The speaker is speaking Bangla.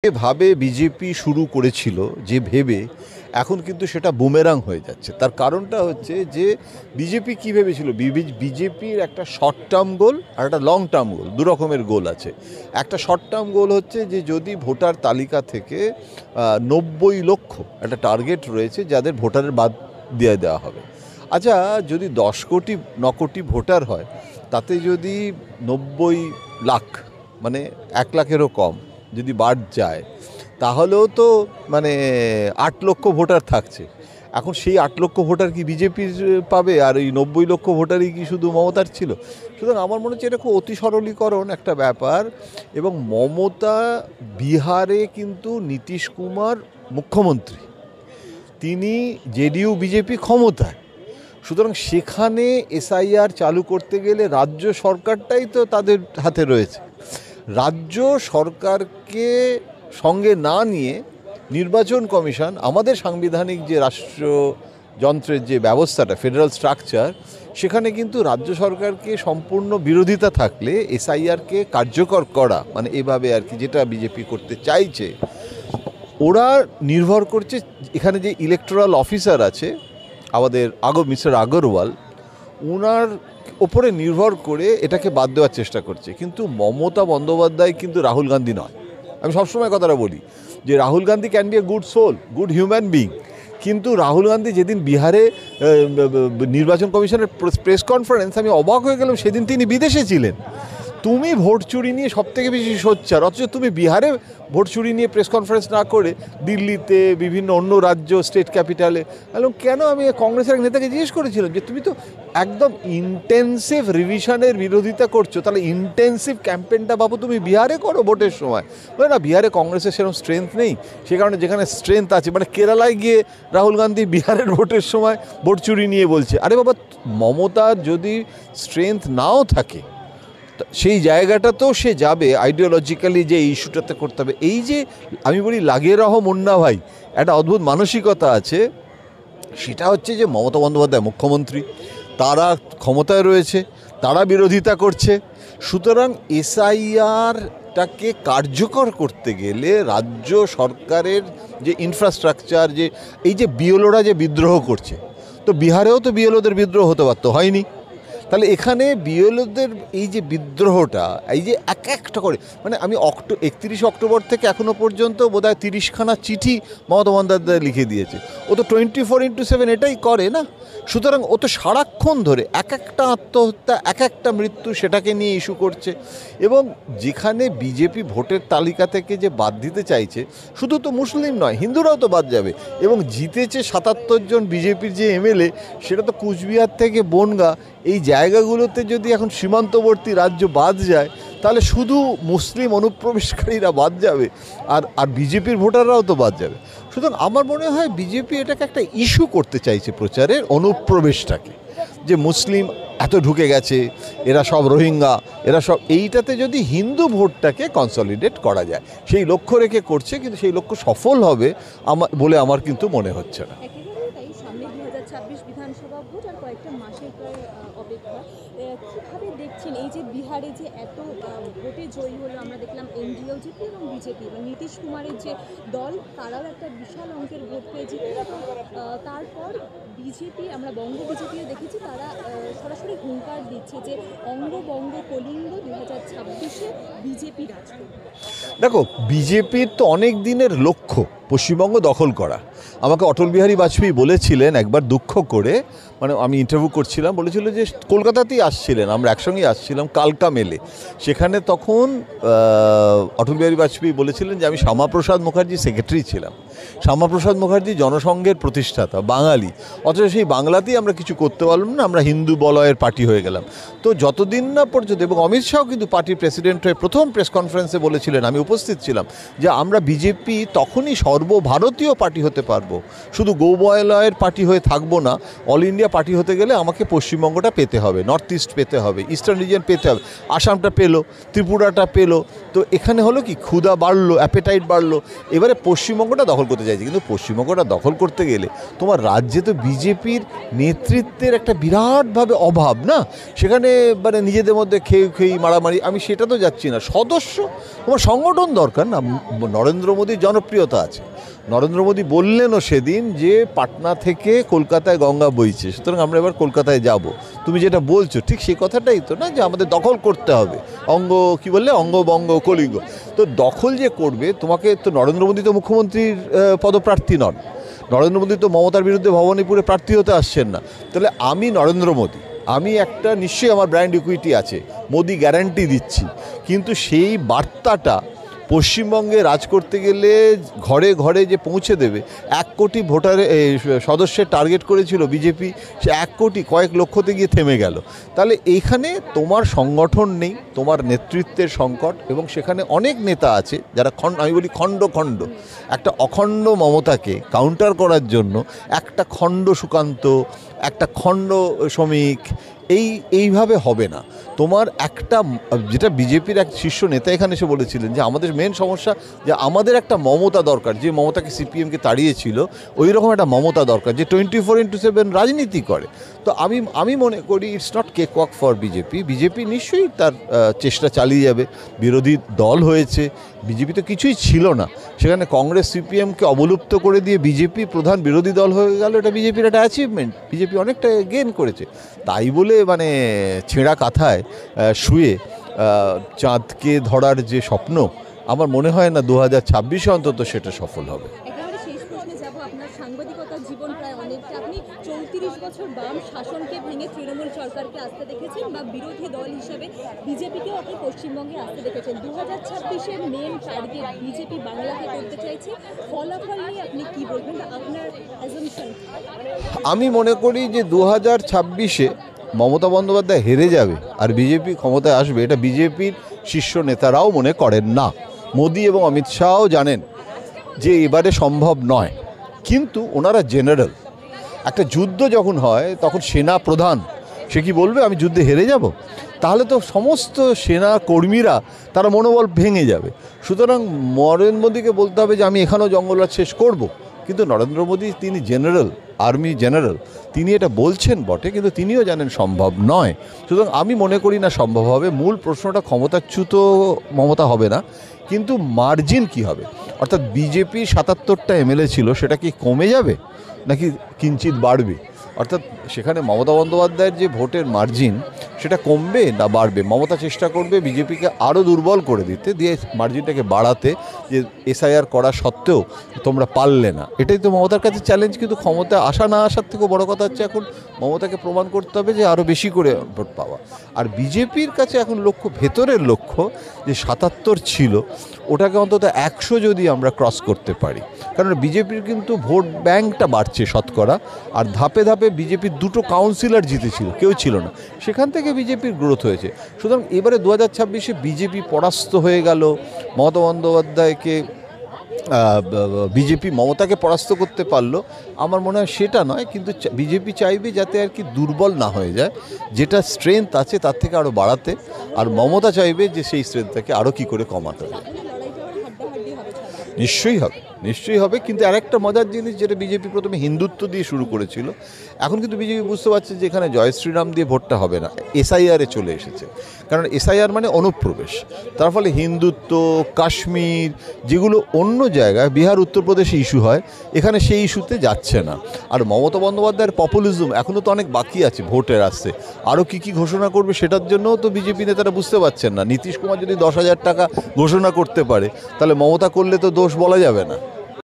যেভাবে বিজেপি শুরু করেছিল যে ভেবে এখন কিন্তু সেটা বুমেরাং হয়ে যাচ্ছে। তার কারণটা হচ্ছে যে বিজেপি কী ভেবেছিল, বিজেপির একটা শর্ট টার্ম গোল আর একটা লং টার্ম গোল, দু রকমের গোল আছে। একটা শর্ট টার্ম গোল হচ্ছে যে যদি ভোটার তালিকা থেকে 90 লক্ষ একটা টার্গেট রয়েছে যাদের ভোটারের বাদ দিয়ে দেওয়া হবে। আচ্ছা, যদি 10 কোটি 9 কোটি ভোটার হয়, তাতে যদি 90 লাখ মানে 1 লাখেরও কম যদি বাদ যায়, তাহলেও তো মানে 8 লক্ষ ভোটার থাকছে। এখন সেই 8 লক্ষ ভোটার কি বিজেপির পাবে, আর এই 90 লক্ষ ভোটারই কি শুধু মমতার ছিল? সুতরাং আমার মনে হচ্ছে এটা খুব অতি সরলীকরণ একটা ব্যাপার। এবং মমতা বিহারে কিন্তু নীতিশ কুমার মুখ্যমন্ত্রী, তিনি জেডিইউ বিজেপি ক্ষমতায়। সুতরাং সেখানে এসআইআর চালু করতে গেলে রাজ্য সরকারটাই তো তাদের হাতে রয়েছে। রাজ্য সরকারকে সঙ্গে না নিয়ে নির্বাচন কমিশন, আমাদের সাংবিধানিক যে রাষ্ট্রযন্ত্রের যে ব্যবস্থাটা, ফেডারেল স্ট্রাকচার, সেখানে কিন্তু রাজ্য সরকারকে সম্পূর্ণ বিরোধিতা থাকলে এসআইআরকে কার্যকর করা, মানে এভাবে আর কি যেটা বিজেপি করতে চাইছে, ওরা নির্ভর করছে এখানে যে ইলেকটোরাল অফিসার আছে আমাদের মিস্টার আগরওয়াল, ওনার ওপরে নির্ভর করে এটাকে বাদ দেওয়ার চেষ্টা করছে। কিন্তু মমতা বন্দ্যোপাধ্যায় কিন্তু রাহুল গান্ধী নয়। আমি সবসময় কথাটা বলি যে Rahul Gandhi can be a good soul, good human being, কিন্তু রাহুল গান্ধী যেদিন বিহারে নির্বাচন কমিশনের প্রেস কনফারেন্স, আমি অবাক হয়ে গেলাম, সেদিন তিনি বিদেশে ছিলেন। তুমি ভোট চুরি নিয়ে সবথেকে বেশি সোচ্চার, অথচ তুমি বিহারে ভোট চুরি নিয়ে প্রেস কনফারেন্স না করে দিল্লিতে, বিভিন্ন অন্য রাজ্য, স্টেট ক্যাপিটালে। এবং কেন, আমি কংগ্রেসের এক নেতাকে জিজ্ঞেস করেছিলাম যে তুমি তো একদম ইন্টেন্সিভ রিভিশনের বিরোধিতা করছো, তাহলে ইন্টেন্সিভ ক্যাম্পেনটা বাবু তুমি বিহারে করো ভোটের সময়। বলে না, বিহারে কংগ্রেসের সেরকম স্ট্রেংথ নেই, সে কারণে যেখানে স্ট্রেংথ আছে, মানে কেরালায় গিয়ে রাহুল গান্ধী বিহারের ভোটের সময় ভোট চুরি নিয়ে বলছে। আরে বাবা, মমতার যদি স্ট্রেংথ নাও থাকে, সেই জায়গাটাতেও সে যাবে আইডিওলজিক্যালি যে ইস্যুটাতে করতে হবে। এই যে আমি বলি লাগিয়ে রহ মুন্না ভাই, একটা অদ্ভুত মানসিকতা আছে। সেটা হচ্ছে যে মমতা বন্দ্যোপাধ্যায় মুখ্যমন্ত্রী, তারা ক্ষমতায় রয়েছে, তারা বিরোধিতা করছে। সুতরাং এসআইআরটাকে কার্যকর করতে গেলে রাজ্য সরকারের যে ইনফ্রাস্ট্রাকচার, যে এই যে বিএলওরা যে বিদ্রোহ করছে, তো বিহারেও তো বিএলওদের বিদ্রোহ হতে পারতো, হয়নি। তাহলে এখানে বিএলওদের এই যে বিদ্রোহটা, এই যে এক একটা করে, মানে আমি 31 অক্টোবর থেকে এখনও পর্যন্ত বোধহয় 30খানা চিঠি মমতা বন্দ্যোপাধ্যায় লিখে দিয়েছে। ও তো 24/7 এটাই করে না। সুতরাং ও তো সারাক্ষণ ধরে এক একটা আত্মহত্যা, এক একটা মৃত্যু, সেটাকে নিয়ে ইস্যু করছে। এবং যেখানে বিজেপি ভোটের তালিকা থেকে যে বাদ দিতে চাইছে, শুধু তো মুসলিম নয়, হিন্দুরাও তো বাদ যাবে। এবং জিতেছে 77 জন বিজেপির যে এমএলএ, সেটা তো কুচবিহার থেকে বনগাঁ, এই জায়গাগুলোতে যদি এখন সীমান্তবর্তী রাজ্য বাদ যায়, তাহলে শুধু মুসলিম অনুপ্রবেশকারীরা বাদ যাবে, আর বিজেপির ভোটাররাও তো বাদ যাবে। সুতরাং আমার মনে হয় বিজেপি এটাকে একটা ইস্যু করতে চাইছে, প্রচারের অনুপ্রবেশটাকে, যে মুসলিম এত ঢুকে গেছে, এরা সব রোহিঙ্গা, এরা সব, এইটাতে যদি হিন্দু ভোটটাকে কনসলিডেট করা যায়, সেই লক্ষ্য রেখে করছে। কিন্তু সেই লক্ষ্য সফল হবে বলে আমার কিন্তু মনে হচ্ছে না। সামনে 2026 বিধানসভা ভোট আর কয়েকটা মাসের প্রায় অপেক্ষা, কীভাবে দেখছেন এই যে বিহারে যে এত ভোটে জয়ী হলো, আমরা দেখলাম এনডিও-জিপি এবং বিজেপি, এবং নীতিশ কুমারের যে দল, তারাও একটা বিশাল অঙ্কের ভোট পেয়ে জিতে। তারপর বিজেপি, আমরা বঙ্গ বিজেপিও দেখেছি, তারা সরাসরি হুঙ্কার দিচ্ছে যে অঙ্গবঙ্গ কলিঙ্গ 2026-এ বিজেপি রাজ করবে। দেখো, বিজেপির তো অনেক দিনের লক্ষ্য পশ্চিমবঙ্গ দখল করা। আমাকে অটল বিহারী বাজপেয়ী বলেছিলেন একবার, দুঃখ করে, মানে আমি ইন্টারভিউ করছিলাম, বলেছিল যে কলকাতাতেই আসছিলেন, আমরা একসঙ্গেই আসছিলাম কালকা মেলে, সেখানে তখন অটল বিহারী বাজপেয়ী বলেছিলেন যে আমি শ্যামাপ্রসাদ মুখার্জির সেক্রেটারি ছিলাম। শ্যামাপ্রসাদ মুখার্জি জনসংঘের প্রতিষ্ঠাতা, বাঙালি, অথচ সেই বাংলাতেই আমরা কিছু করতে পারলাম না, আমরা হিন্দু বলয়ের পার্টি হয়ে গেলাম। তো যতদিন না পর্যন্ত, এবং অমিত শাহ কিন্তু পার্টির প্রেসিডেন্ট হয়ে প্রথম প্রেস কনফারেন্সে বলেছিলেন, আমি উপস্থিত ছিলাম, যে আমরা বিজেপি তখনই সর্বভারতীয় পার্টি হতে পারবো, শুধু গৌবালয়ের পার্টি হয়ে থাকবো না, অল ইন্ডিয়া পার্টি হতে গেলে আমাকে পশ্চিমবঙ্গটা পেতে হবে, নর্থ ইস্ট পেতে হবে, ইস্টার্ন রিজিয়ন পেতে হবে, আসামটা পেলো, ত্রিপুরাটা পেলো। তো এখানে হলো কি ক্ষুধা বাড়লো, অ্যাপেটাইট বাড়লো, এবারে পশ্চিমবঙ্গটা দখল করতে চাইছে। কিন্তু পশ্চিমবঙ্গটা দখল করতে গেলে তোমার রাজ্যে তো বিজেপির নেতৃত্বের একটা বিরাটভাবে অভাব না, সেখানে মানে নিজেদের মধ্যে খেয়ে মারামারি, আমি সেটা তো যাচ্ছি না। সদস্য তোমার সংগঠন দরকার না। নরেন্দ্র মোদীর জনপ্রিয়তা আছে, নরেন্দ্র মোদী বললেনও সেদিন যে পাটনা থেকে কলকাতায় গঙ্গা বইছে, সুতরাং আমরা এবার কলকাতায় যাব। তুমি যেটা বলছো ঠিক সেই কথাটাই তো না, যে আমাদের দখল করতে হবে, কি বললে অঙ্গবঙ্গ কলিঙ্গ। তো দখল যে করবে তোমাকে, তো নরেন্দ্র মোদী তো মুখ্যমন্ত্রীর পদপ্রার্থী নন, নরেন্দ্র মোদী তো মমতার বিরুদ্ধে ভবানীপুরে প্রার্থী হতে আসছেন না। তাহলে আমি নরেন্দ্র মোদী, আমি একটা নিশ্চয়ই আমার ব্র্যান্ড ইকুইটি আছে, মোদি গ্যারান্টি দিচ্ছি, কিন্তু সেই বার্তাটা পশ্চিমবঙ্গে রাজ করতে গেলে ঘরে ঘরে যে পৌঁছে দেবে, 1 কোটি ভোটারে সদস্যের টার্গেট করেছিল বিজেপি, সে 1 কোটি কয়েক লক্ষতে গিয়ে থেমে গেল। তাহলে এইখানে তোমার সংগঠন নেই, তোমার নেতৃত্বের সংকট, এবং সেখানে অনেক নেতা আছে যারা আমি বলি খণ্ড খণ্ড, একটা অখণ্ড মমতাকে কাউন্টার করার জন্য একটা খণ্ড সুকান্ত, একটা খণ্ড শ্রমিক, এইভাবে হবে না। তোমার একটা, যেটা বিজেপির এক শীর্ষ নেতা এখানে এসে বলেছিলেন যে আমাদের মেন সমস্যা যে আমাদের একটা মমতা দরকার, যে মমতাকে সিপিএমকে তাড়িয়েছিল ওই রকম একটা মমতা দরকার, যে 24/7 রাজনীতি করে। তো আমি মনে করি it's not cake walk for BJP. BJP নিশ্চয়ই তার চেষ্টা চালিয়ে যাবে, বিরোধী দল হয়েছে, বিজেপি তো কিছুই ছিল না, সেখানে কংগ্রেস সিপিএমকে অবলুপ্ত করে দিয়ে বিজেপি প্রধান বিরোধী দল হয়ে গেল, এটা বিজেপির একটা অ্যাচিভমেন্ট, বিজেপি অনেকটা গেন করেছে। তাই বলে মানে ছেঁড়া কাঁথায় শুয়ে চাঁদকে ধরার যে স্বপ্ন, আমার মনে হয় না 2026-এ অন্তত সেটা সফল হবে। একেবারে শেষ প্রশ্নে যাব। আপনার সাংবাদিকতার জীবন প্রায় অনেকটা, আপনি 34 বছর বাম শাসনকে ভেঙে তৃণমূল সরকারকে আসতে দেখেছেন, বা বিরোধী দল হিসেবে বিজেপিকেও আপনি পশ্চিমবঙ্গে আসতে দেখেছেন। 2026-এর মেন টার্গেট বিজেপি বাংলাকে করতে চাইছে, ফলাফল নিয়ে আপনি কি বলবেন, বা আপনার অ্যাজাম্পশন? আমি মনে করি যে 2026-এ মমতা বন্দ্যোপাধ্যায় হেরে যাবে আর বিজেপি ক্ষমতায় আসবে, এটা বিজেপির শীর্ষ নেতারাও মনে করেন না। মোদি এবং অমিত শাহও জানেন যে এবারে সম্ভব নয়, কিন্তু ওনারা জেনারেল। একটা যুদ্ধ যখন হয় তখন সেনা প্রধান সে কি বলবে আমি যুদ্ধে হেরে যাব? তাহলে তো সমস্ত সেনা কর্মীরা তারা মনোবল ভেঙে যাবে। সুতরাং নরেন্দ্র মোদীকে বলতে হবে যে আমি এখানেও জঙ্গলরাজ শেষ করব, কিন্তু নরেন্দ্র মোদী তিনি জেনারেল, আর্মি জেনারেল, তিনি এটা বলছেন বটে, কিন্তু তিনিও জানেন সম্ভব নয়। সুতরাং আমি মনে করি না সম্ভব হবে। মূল প্রশ্নটা ক্ষমতাচ্যুত মমতা হবে না, কিন্তু মার্জিন কি হবে, অর্থাৎ বিজেপি 77টা এমএলএ ছিল, সেটা কি কমে যাবে নাকি কিঞ্চিত বাড়বে? অর্থাৎ সেখানে মমতা বন্দ্যোপাধ্যায়ের যে ভোটের মার্জিন সেটা কমবে না বাড়বে? মমতা চেষ্টা করবে বিজেপিকে আরও দুর্বল করে দিতে, দিয়ে মার্জিনটাকে বাড়াতে, যে এসআইআর করা সত্ত্বেও তোমরা পারলে না। এটাই তো মমতার কাছে চ্যালেঞ্জ। কিন্তু ক্ষমতা আসা না আসার থেকেও বড় কথা হচ্ছে এখন মমতাকে প্রমাণ করতে হবে যে আরও বেশি করে ভোট পাওয়া। আর বিজেপির কাছে এখন লক্ষ্য, ভেতরের লক্ষ্য যে 77 ছিল ওটাকে অন্তত 100 যদি আমরা ক্রস করতে পারি, কারণ বিজেপির কিন্তু ভোট ব্যাঙ্কটা বাড়ছে শতকরা, আর ধাপে ধাপে বিজেপির 2টো কাউন্সিলর জিতেছিল, কেউ ছিল না, সেখান থেকে বিজেপির গ্রোথ হয়েছে। সুতরাং এবারে 2026-এ বিজেপি পরাস্ত হয়ে গেল, মমতা বন্দ্যোপাধ্যায়কে বিজেপি মমতাকে পরাস্ত করতে পারলো, আমার মনে হয় সেটা নয়। কিন্তু বিজেপি চাইবে যাতে আর কি দুর্বল না হয়ে যায়, যেটা স্ট্রেংথ আছে তার থেকে আরও বাড়াতে, আর মমতা চাইবে যে সেই স্ট্রেংথটাকে আরও কী করে কমাতে হবে। নিশ্চয়ই হবে, নিশ্চয়ই হবে। কিন্তু আরেকটা মজার জিনিস, যেটা বিজেপি প্রথমে হিন্দুত্ব দিয়ে শুরু করেছিল, এখন কিন্তু বিজেপি বুঝতে পারছে যে এখানে জয় শ্রীরাম দিয়ে ভোটটা হবে না, এসআইআরে চলে এসেছে। কারণ এসআইআর মানে অনুপ্রবেশ, তার ফলে হিন্দুত্ব, কাশ্মীর, যেগুলো অন্য জায়গায় বিহার উত্তরপ্রদেশে ইস্যু হয়, এখানে সেই ইস্যুতে যাচ্ছে না। আর মমতা বন্দ্যোপাধ্যায়ের পপুলিজম এখনও তো অনেক বাকি আছে ভোটের আসতে, আরও কী কী ঘোষণা করবে সেটার জন্যও তো বিজেপি নেতারা বুঝতে পারছেন না। নীতিশ কুমার যদি 10,000 টাকা ঘোষণা করতে পারে, তাহলে মমতা করলে তো দোষ বলা যাবে না।